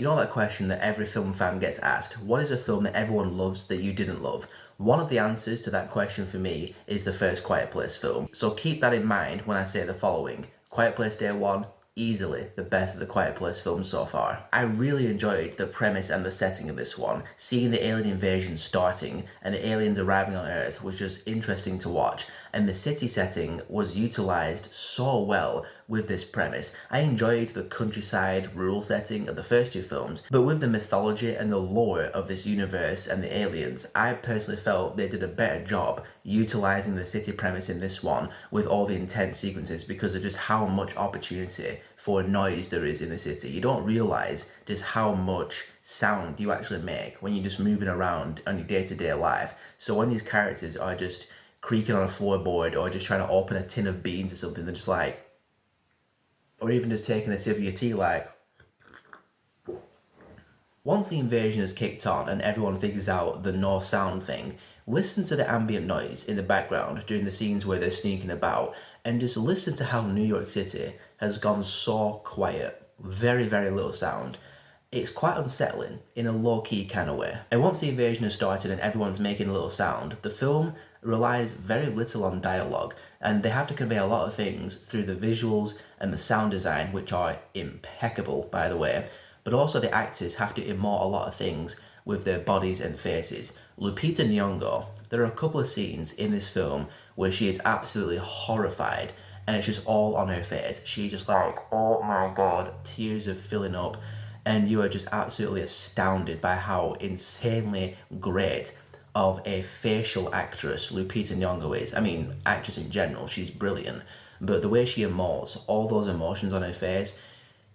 You know that question that every film fan gets asked, what is a film that everyone loves that you didn't love? One of the answers to that question for me is the first Quiet Place film. So keep that in mind when I say the following. Quiet Place Day 1, easily the best of the Quiet Place films so far. I really enjoyed the premise and the setting of this one. Seeing the alien invasion starting and the aliens arriving on Earth was just interesting to watch, and the city setting was utilised so well with this premise. I enjoyed the countryside, rural setting of the first two films, but with the mythology and the lore of this universe and the aliens, I personally felt they did a better job utilising the city premise in this one with all the intense sequences because of just how much opportunity for noise there is in the city. You don't realise just how much sound you actually make when you're just moving around on your day-to-day life. So when these characters are just creaking on a floorboard or just trying to open a tin of beans or something, they're just like, or even just taking a sip of your tea like. Once the invasion is kicked on and everyone figures out the no sound thing, listen to the ambient noise in the background during the scenes where they're sneaking about, and just listen to how New York City has gone so quiet. Very, very little sound. It's quite unsettling in a low-key kind of way. And once the invasion has started and everyone's making a little sound, the film relies very little on dialogue, and they have to convey a lot of things through the visuals and the sound design, which are impeccable, by the way. But also the actors have to emote a lot of things with their bodies and faces. Lupita Nyong'o, there are a couple of scenes in this film where she is absolutely horrified, and it's just all on her face. She's just like, oh my god, tears are filling up, and you are just absolutely astounded by how insanely great of a facial actress Lupita Nyong'o is. I mean, actress in general, she's brilliant, but the way she emotes all those emotions on her face,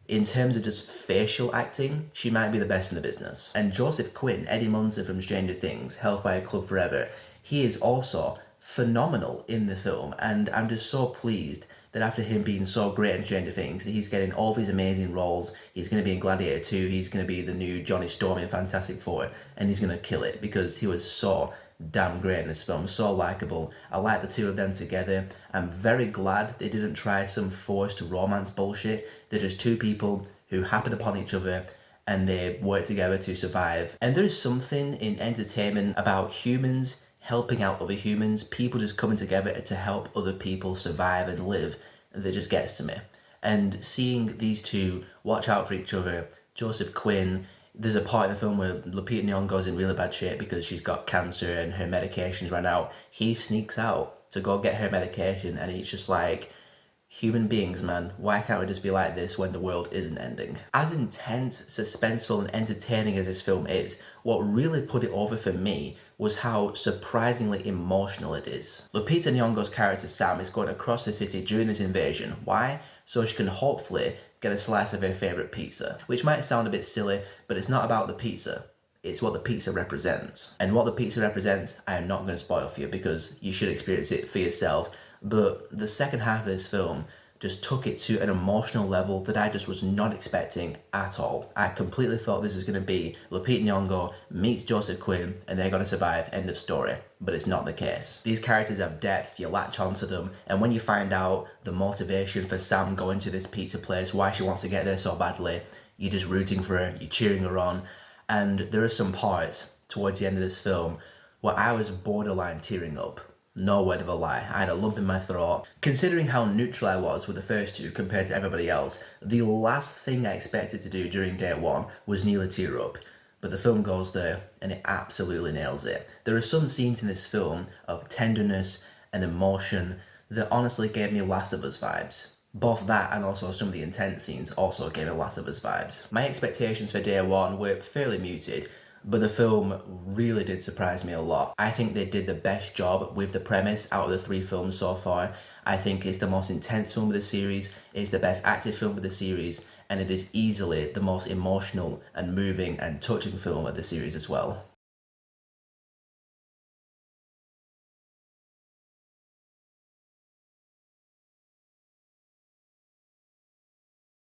in terms of just facial acting, she might be the best in the business. And Joseph Quinn, Eddie Munson from Stranger Things, Hellfire Club Forever, he is also phenomenal in the film, and I'm just so pleased that after him being so great in Stranger Things, he's getting all of his amazing roles. He's going to be in Gladiator 2, he's going to be the new Johnny Storm in Fantastic Four, and he's going to kill it because he was so damn great in this film, so likeable. I like the two of them together. I'm very glad they didn't try some forced romance bullshit. They're just two people who happen upon each other and they work together to survive. And there is something in entertainment about humans helping out other humans, people just coming together to help other people survive and live, that just gets to me. And seeing these two watch out for each other, Joseph Quinn, there's a part in the film where Lupita Nyong'o's in really bad shape because she's got cancer and her medication's run out. He sneaks out to go get her medication, and it's just like, human beings, man, why can't we just be like this when the world isn't ending? As intense, suspenseful and entertaining as this film is, what really put it over for me was how surprisingly emotional it is. Lupita Nyong'o's character Sam is going across the city during this invasion. Why? So she can hopefully get a slice of her favourite pizza. Which might sound a bit silly, but it's not about the pizza. It's what the pizza represents. And what the pizza represents, I am not going to spoil for you because you should experience it for yourself. But the second half of this film just took it to an emotional level that I just was not expecting at all. I completely thought this was going to be Lupita Nyong'o meets Joseph Quinn and they're going to survive, end of story. But it's not the case. These characters have depth, you latch onto them, and when you find out the motivation for Sam going to this pizza place, why she wants to get there so badly, you're just rooting for her, you're cheering her on. And there are some parts towards the end of this film where I was borderline tearing up. No word of a lie, I had a lump in my throat. Considering how neutral I was with the first two compared to everybody else, the last thing I expected to do during day one was nearly tear up. But the film goes there and it absolutely nails it. There are some scenes in this film of tenderness and emotion that honestly gave me Last of Us vibes. Both that and also some of the intense scenes also gave me Last of Us vibes. My expectations for day one were fairly muted, but the film really did surprise me a lot. I think they did the best job with the premise out of the three films so far. I think it's the most intense film of the series, it's the best acted film of the series, and it is easily the most emotional and moving and touching film of the series as well.